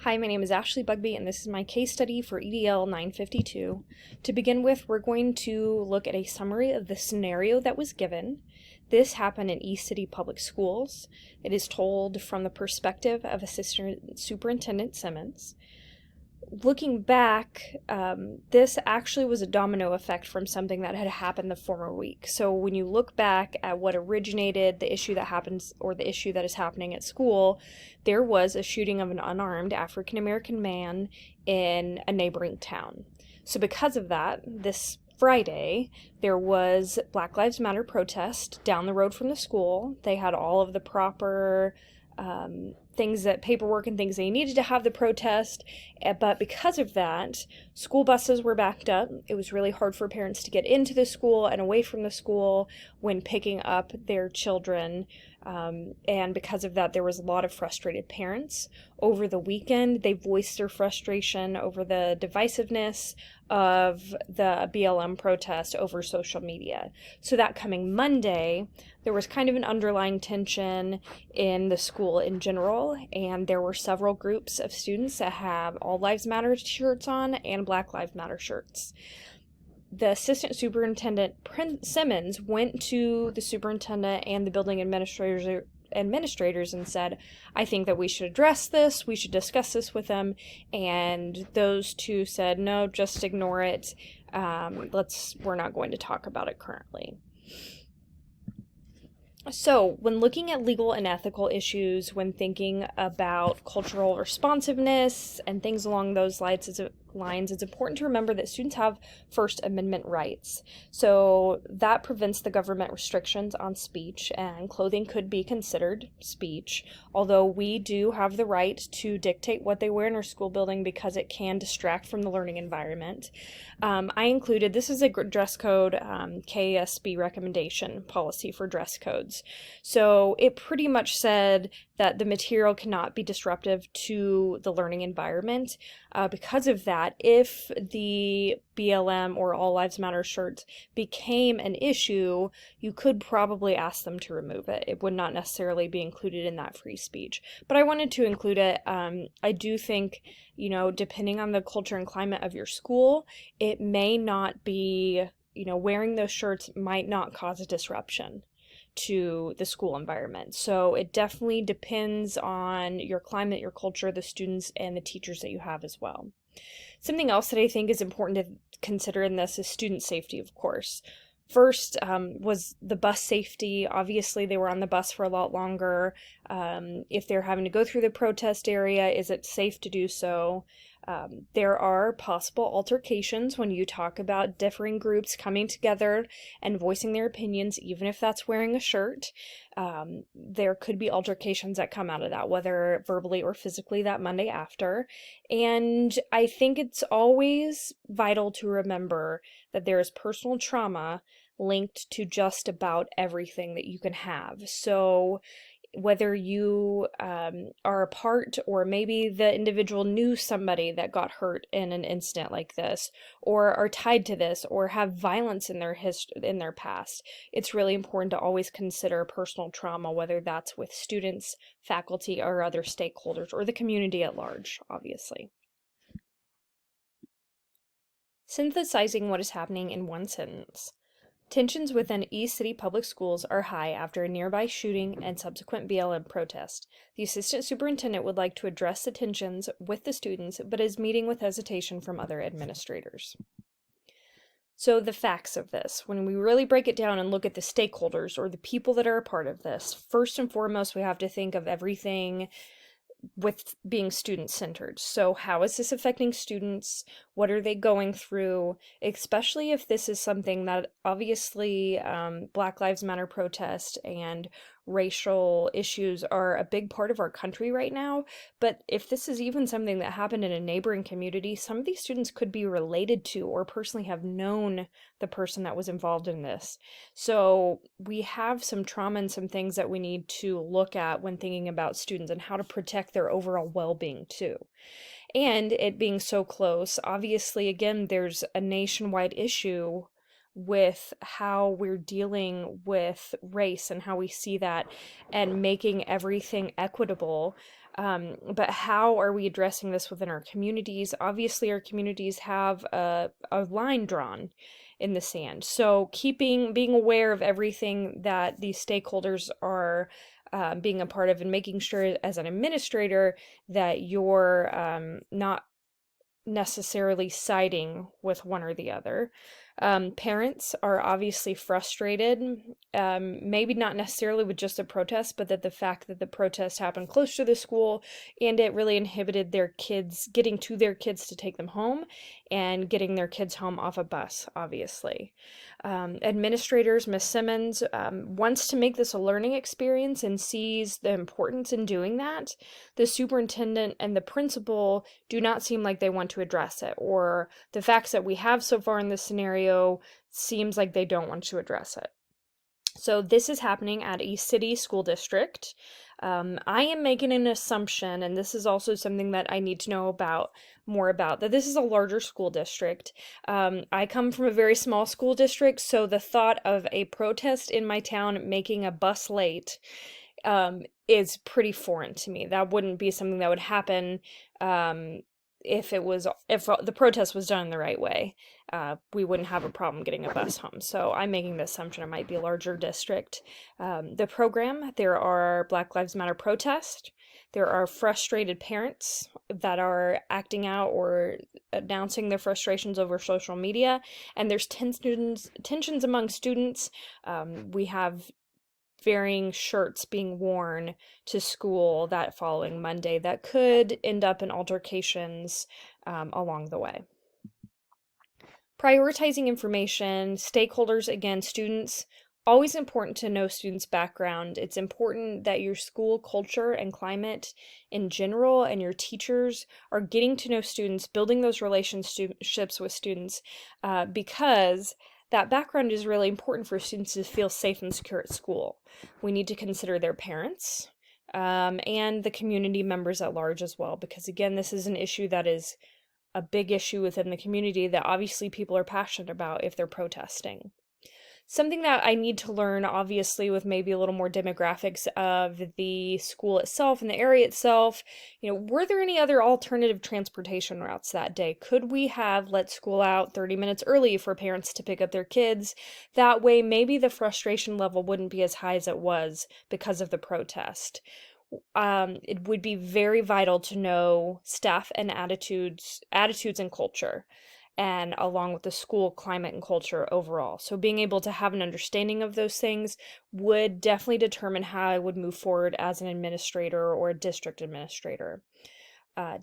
Hi, my name is Ashley Bugby, and this is my case study for EDL 952. To begin with, we're going to look at a summary of the scenario that was given. This happened in East City Public Schools. It is told from the perspective of Assistant Superintendent Simmons. Looking back, this actually was a domino effect from something that had happened the former week. So when you look back at what originated the issue that happens, or the issue that is happening at school, there was a shooting of an unarmed African American man in a neighboring town. So because of that, this Friday, there was Black Lives Matter protest down the road from the school. They had all of the proper paperwork and things they needed to have the protest, but because of that, school buses were backed up. It was really hard for parents to get into the school and away from the school when picking up their children, and because of that, there was a lot of frustrated parents. Over the weekend, they voiced their frustration over the divisiveness of the BLM protest over social media. So that coming Monday, there was kind of an underlying tension in the school in general, and there were several groups of students that have All Lives Matter shirts on and Black Lives Matter shirts. The Assistant Superintendent Simmons went to the superintendent and the building administrators and said, I think that we should address this, we should discuss this with them, and those two said, no, just ignore it, we're not going to talk about it currently. So, when looking at legal and ethical issues, when thinking about cultural responsiveness and things along those lines, it's important to remember that students have First Amendment rights. So that prevents the government restrictions on speech, and clothing could be considered speech, although we do have the right to dictate what they wear in our school building because it can distract from the learning environment. This is a dress code KSB recommendation policy for dress codes. So it pretty much said that the material cannot be disruptive to the learning environment. Because of that, if the BLM or All Lives Matter shirts became an issue, you could probably ask them to remove it. It would not necessarily be included in that free speech. But I wanted to include it. I do think, depending on the culture and climate of your school, it may not be, wearing those shirts might not cause a disruption to the school environment. So it definitely depends on your climate, your culture, the students, and the teachers that you have as well. Something else that I think is important to consider in this is student safety, of course. First was the bus safety. Obviously, they were on the bus for a lot longer. If they're having to go through the protest area, is it safe to do so? There are possible altercations when you talk about differing groups coming together and voicing their opinions, even if that's wearing a shirt. There could be altercations that come out of that, whether verbally or physically, that Monday after. And I think it's always vital to remember that there is personal trauma linked to just about everything that you can have. So whether you are a part, or maybe the individual knew somebody that got hurt in an incident like this, or are tied to this, or have violence in their past, it's really important to always consider personal trauma, whether that's with students, faculty, or other stakeholders, or the community at large, obviously. Synthesizing what is happening in one sentence. Tensions within East City Public Schools are high after a nearby shooting and subsequent BLM protest. The assistant superintendent would like to address the tensions with the students, but is meeting with hesitation from other administrators. So the facts of this, when we really break it down and look at the stakeholders or the people that are a part of this, first and foremost, we have to think of everything with being student-centered. So how is this affecting students? What are they going through? Especially if this is something that obviously Black Lives Matter protest and racial issues are a big part of our country right now. But if this is even something that happened in a neighboring community, some of these students could be related to or personally have known the person that was involved in this. So we have some trauma and some things that we need to look at when thinking about students and how to protect their overall well-being too. And it being so close, obviously, again, there's a nationwide issue with how we're dealing with race and how we see that and making everything equitable. But how are we addressing this within our communities? Obviously, our communities have a line drawn in the sand. So being aware of everything that these stakeholders are being a part of, and making sure as an administrator that you're not necessarily siding with one or the other. Parents are obviously frustrated, maybe not necessarily with just a protest, but that the fact that the protest happened close to the school and it really inhibited their kids getting to their kids to take them home and getting their kids home off a bus, obviously. Administrators, Miss Simmons, wants to make this a learning experience and sees the importance in doing that. The superintendent and the principal do not seem like they want to address it, or the facts that we have so far in this scenario seems like they don't want to address it. So this is happening at a city school district. I am making an assumption, and this is also something that I need to know more about, that this is a larger school district. I come from a very small school district, so the thought of a protest in my town making a bus late is pretty foreign to me. That wouldn't be something that would happen if the protest was done in the right way. We wouldn't have a problem getting a bus home. So I'm making the assumption it might be a larger district. The program, there are Black Lives Matter protests. There are frustrated parents that are acting out or announcing their frustrations over social media. And there's tensions among students. We have varying shirts being worn to school that following Monday that could end up in altercations along the way. Prioritizing information, stakeholders, again, students, always important to know students' background. It's important that your school culture and climate in general and your teachers are getting to know students, building those relationships with students, because that background is really important for students to feel safe and secure at school. We need to consider their parents and the community members at large as well, because again, this is an issue that is a big issue within the community that obviously people are passionate about if they're protesting. Something that I need to learn, obviously, with maybe a little more demographics of the school itself and the area itself, were there any other alternative transportation routes that day? Could we have let school out 30 minutes early for parents to pick up their kids? That way, maybe the frustration level wouldn't be as high as it was because of the protest. It would be very vital to know staff and attitudes and culture, and along with the school climate and culture overall. So being able to have an understanding of those things would definitely determine how I would move forward as an administrator or a district administrator.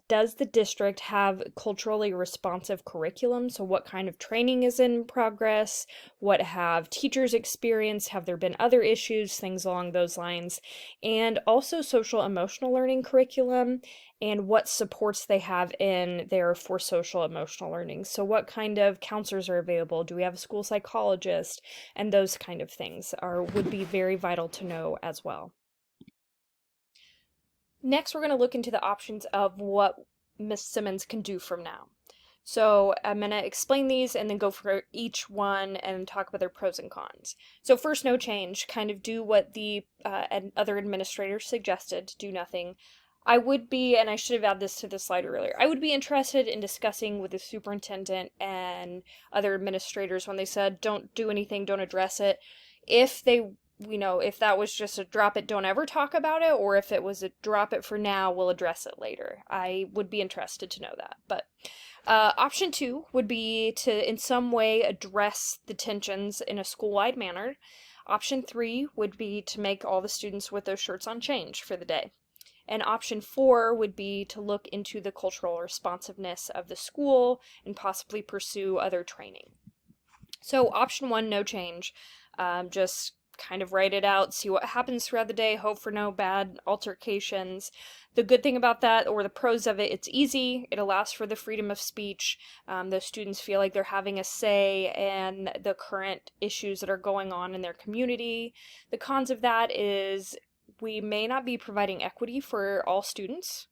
Does the district have culturally responsive curriculum? So what kind of training is in progress? What have teachers experienced? Have there been other issues? Things along those lines. And also social emotional learning curriculum and what supports they have in there for social emotional learning. So what kind of counselors are available? Do we have a school psychologist? And those kind of things would be very vital to know as well. Next, we're going to look into the options of what Miss Simmons can do from now. So I'm going to explain these and then go for each one and talk about their pros and cons. So first, no change. Kind of do what the other administrators suggested, do nothing. I would be, and I should have added this to the slide earlier, I would be interested in discussing with the superintendent and other administrators when they said, don't do anything, don't address it, if they if that was just a drop it, don't ever talk about it, or if it was a drop it for now, we'll address it later. I would be interested to know that. But option 2 would be to in some way address the tensions in a school-wide manner. Option 3 would be to make all the students with those shirts on change for the day. And option 4 would be to look into the cultural responsiveness of the school and possibly pursue other training. So option 1, no change. Just kind of write it out, see what happens throughout the day, hope for no bad altercations. The good thing about that, or the pros of it, it's easy, it allows for the freedom of speech. Those students feel like they're having a say in the current issues that are going on in their community. The cons of that is we may not be providing equity for all students.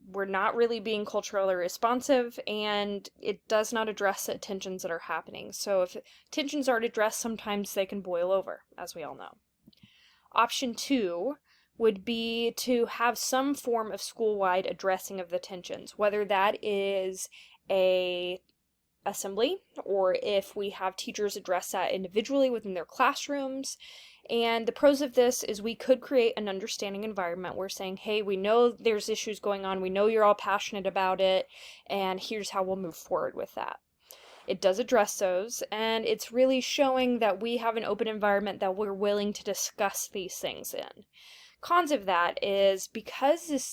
We're not really being culturally responsive, and it does not address the tensions that are happening. So if tensions aren't addressed, sometimes they can boil over, as we all know. Option 2 would be to have some form of school-wide addressing of the tensions, whether that is a assembly or if we have teachers address that individually within their classrooms. And the pros of this is we could create an understanding environment. We're saying, hey, we know there's issues going on. We know you're all passionate about it, and here's how we'll move forward with that. It does address those, and it's really showing that we have an open environment that we're willing to discuss these things in. Cons of that is because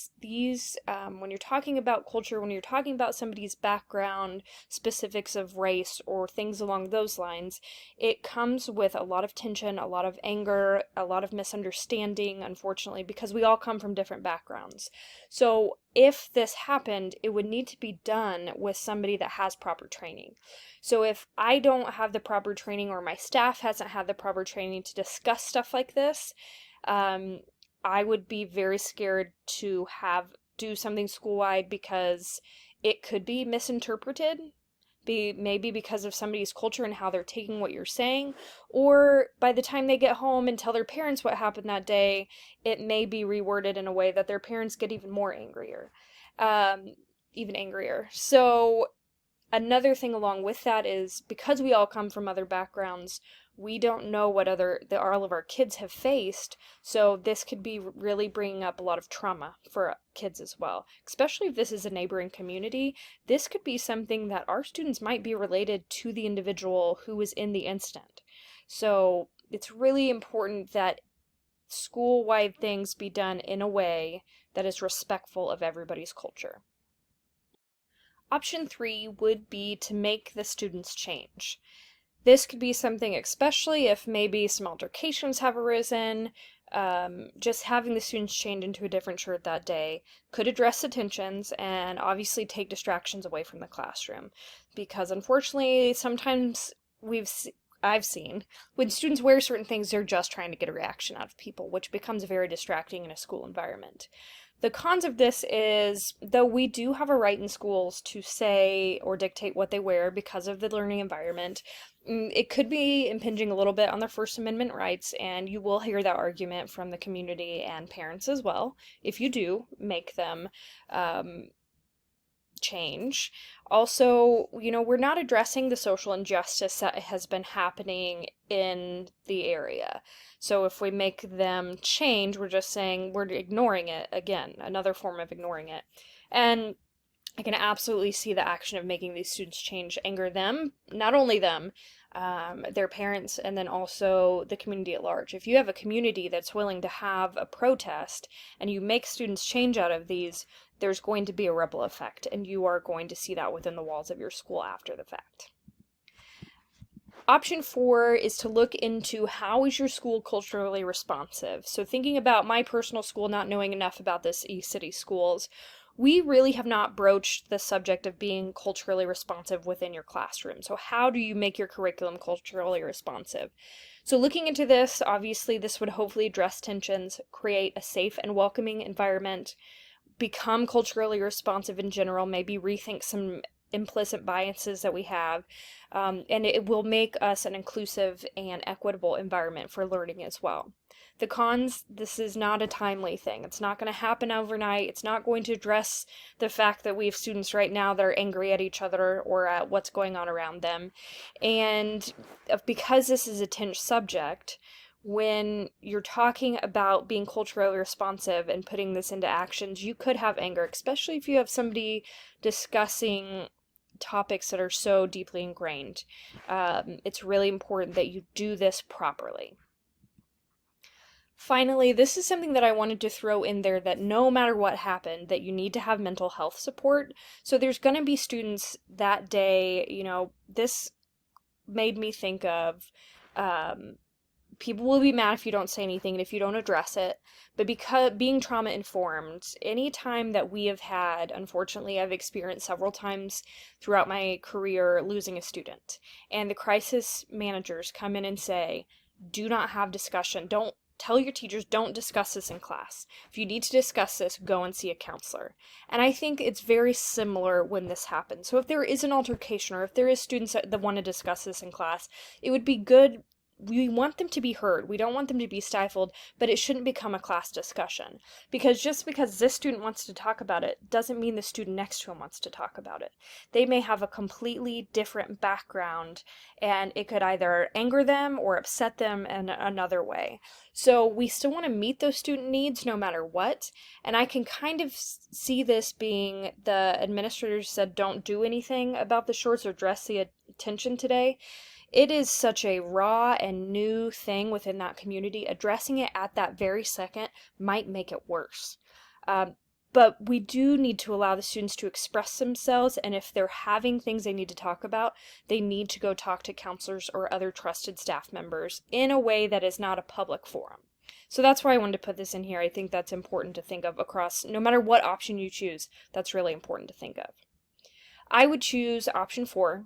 when you're talking about culture, when you're talking about somebody's background, specifics of race, or things along those lines, it comes with a lot of tension, a lot of anger, a lot of misunderstanding, unfortunately, because we all come from different backgrounds. So if this happened, it would need to be done with somebody that has proper training. So if I don't have the proper training or my staff hasn't had the proper training to discuss stuff like this, I would be very scared to do something school-wide because it could be misinterpreted, maybe because of somebody's culture and how they're taking what you're saying, or by the time they get home and tell their parents what happened that day, it may be reworded in a way that their parents get even angrier. So another thing along with that is because we all come from other backgrounds, we don't know what all of our kids have faced, so this could be really bringing up a lot of trauma for kids as well. Especially if this is a neighboring community, this could be something that our students might be related to the individual who was in the incident. So it's really important that school-wide things be done in a way that is respectful of everybody's culture. Option 3 would be to make the students change. This could be something, especially if maybe some altercations have arisen, just having the students change into a different shirt that day could address the tensions and obviously take distractions away from the classroom. Because unfortunately, sometimes I've seen when students wear certain things, they're just trying to get a reaction out of people, which becomes very distracting in a school environment. The cons of this is, though we do have a right in schools to say or dictate what they wear because of the learning environment, it could be impinging a little bit on their First Amendment rights, and you will hear that argument from the community and parents as well, if you do make them change. Also, we're not addressing the social injustice that has been happening in the area. So if we make them change, we're just saying we're ignoring it. Again, another form of ignoring it. And I can absolutely see the action of making these students change anger them, not only them, their parents, and then also the community at large. If you have a community that's willing to have a protest and you make students change out of these, there's going to be a ripple effect, and you are going to see that within the walls of your school after the fact. Option 4 is to look into how is your school culturally responsive. So thinking about my personal school, not knowing enough about this E-City schools, we really have not broached the subject of being culturally responsive within your classroom. So how do you make your curriculum culturally responsive? So looking into this, obviously this would hopefully address tensions, create a safe and welcoming environment, become culturally responsive in general, maybe rethink some implicit biases that we have, and it will make us an inclusive and equitable environment for learning as well. The cons, this is not a timely thing. It's not going to happen overnight. It's not going to address the fact that we have students right now that are angry at each other or at what's going on around them. And because this is a tinged subject, when you're talking about being culturally responsive and putting this into actions, you could have anger, especially if you have somebody discussing topics that are so deeply ingrained. It's really important that you do this properly. Finally, this is something that I wanted to throw in there, that no matter what happened, that you need to have mental health support. So there's going to be students that day, this made me think of, people will be mad if you don't say anything and if you don't address it, but because being trauma informed, any time that we have had, unfortunately, I've experienced several times throughout my career losing a student, and the crisis managers come in and say, do not have discussion, don't tell your teachers, don't discuss this in class. If you need to discuss this, go and see a counselor. And I think it's very similar when this happens. So if there is an altercation or if there is students that want to discuss this in class, it would be good we want them to be heard. We don't want them to be stifled, but it shouldn't become a class discussion. Because just because this student wants to talk about it doesn't mean the student next to him wants to talk about it. They may have a completely different background, and it could either anger them or upset them in another way. So we still want to meet those student needs no matter what. And I can kind of see this being the administrators said don't do anything about the shorts or address the attention today. It is such a raw and new thing within that community. Addressing it at that very second might make it worse. But we do need to allow the students to express themselves, and if they're having things they need to talk about, they need to go talk to counselors or other trusted staff members in a way that is not a public forum. So that's why I wanted to put this in here. I think that's important to think of across, no matter what option you choose, that's really important to think of. I would choose option 4,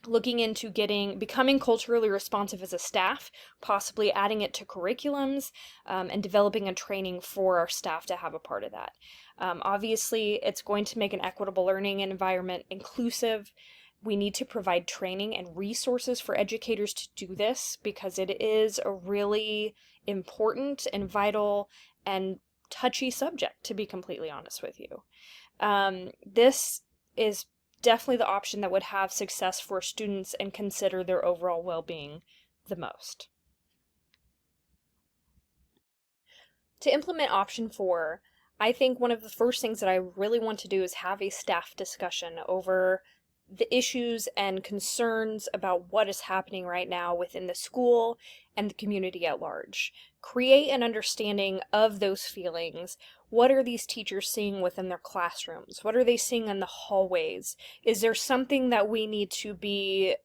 looking into becoming culturally responsive as a staff, possibly adding it to curriculums, and developing a training for our staff to have a part of that. Obviously, it's going to make an equitable learning environment inclusive. We need to provide training and resources for educators to do this because it is a really important and vital and touchy subject, to be completely honest with you. This is definitely the option that would have success for students and consider their overall well-being the most. To implement option 4, I think one of the first things that I really want to do is have a staff discussion over the issues and concerns about what is happening right now within the school and the community at large. Create an understanding of those feelings. What are these teachers seeing within their classrooms? What are they seeing in the hallways? Is there something that we need to be,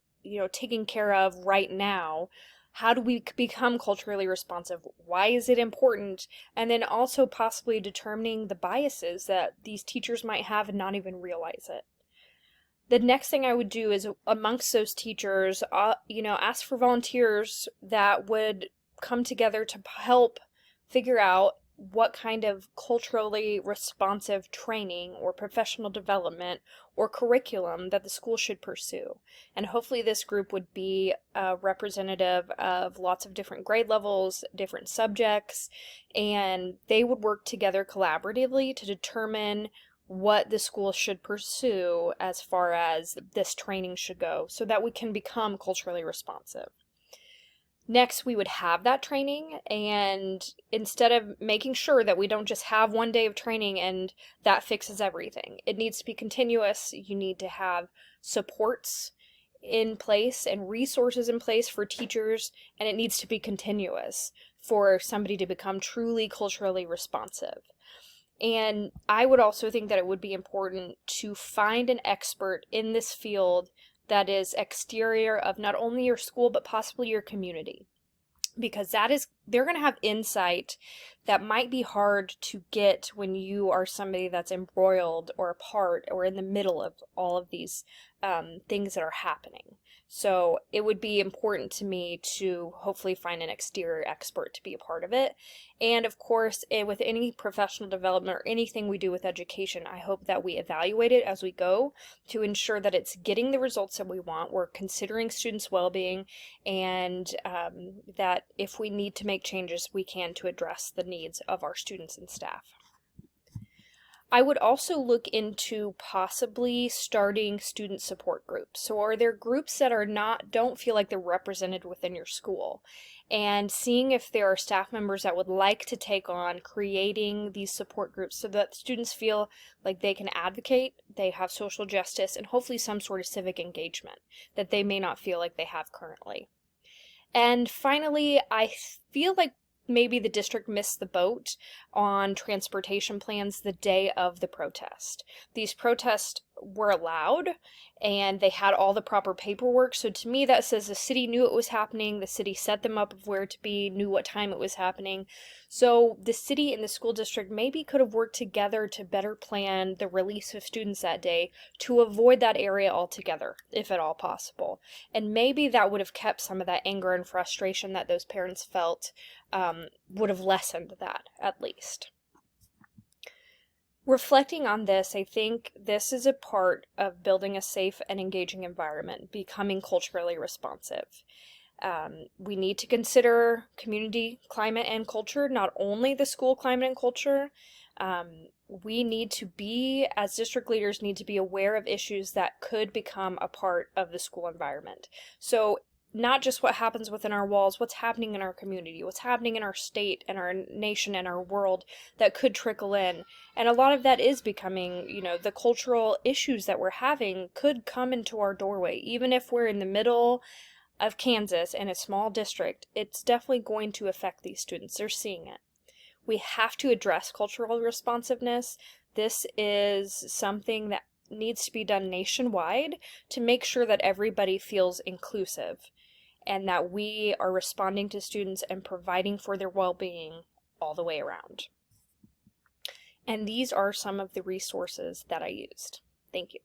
taking care of right now? How do we become culturally responsive? Why is it important? And then also possibly determining the biases that these teachers might have and not even realize it. The next thing I would do is, amongst those teachers, ask for volunteers that would come together to help figure out what kind of culturally responsive training or professional development or curriculum that the school should pursue. And hopefully this group would be representative of lots of different grade levels, different subjects, and they would work together collaboratively to determine what the school should pursue as far as this training should go so that we can become culturally responsive. Next, we would have that training, and instead of making sure that we don't just have one day of training and that fixes everything, it needs to be continuous. You need to have supports in place and resources in place for teachers, and it needs to be continuous for somebody to become truly culturally responsive. And I would also think that it would be important to find an expert in this field that is exterior of not only your school, but possibly your community. Because they're going to have insight that might be hard to get when you are somebody that's embroiled or a part or in the middle of all of these things that are happening. So it would be important to me to hopefully find an exterior expert to be a part of it. And of course, with any professional development or anything we do with education, I hope that we evaluate it as we go to ensure that it's getting the results that we want. We're considering students' well-being, and that if we need to make changes, we can to address the needs of our students and staff. I would also look into possibly starting student support groups. So are there groups that don't feel like they're represented within your school? And seeing if there are staff members that would like to take on creating these support groups so that students feel like they can advocate, they have social justice, and hopefully some sort of civic engagement that they may not feel like they have currently. And finally, I feel like maybe the district missed the boat on transportation plans the day of the protest. These protests were allowed and they had all the proper paperwork. So to me, that says the city knew it was happening. The city set them up of where to be, knew what time it was happening. So the city and the school district maybe could have worked together to better plan the release of students that day to avoid that area altogether, if at all possible. And maybe that would have kept some of that anger and frustration that those parents felt, would have lessened that at least. Reflecting on this, I think this is a part of building a safe and engaging environment, becoming culturally responsive. We need to consider community climate and culture, not only the school climate and culture. We need to be, as district leaders, need to be aware of issues that could become a part of the school environment. So not just what happens within our walls, what's happening in our community, what's happening in our state and our nation and our world that could trickle in. And a lot of that is becoming, the cultural issues that we're having could come into our doorway. Even if we're in the middle of Kansas in a small district, it's definitely going to affect these students. They're seeing it. We have to address cultural responsiveness. This is something that needs to be done nationwide to make sure that everybody feels inclusive and that we are responding to students and providing for their well-being all the way around. And these are some of the resources that I used. Thank you.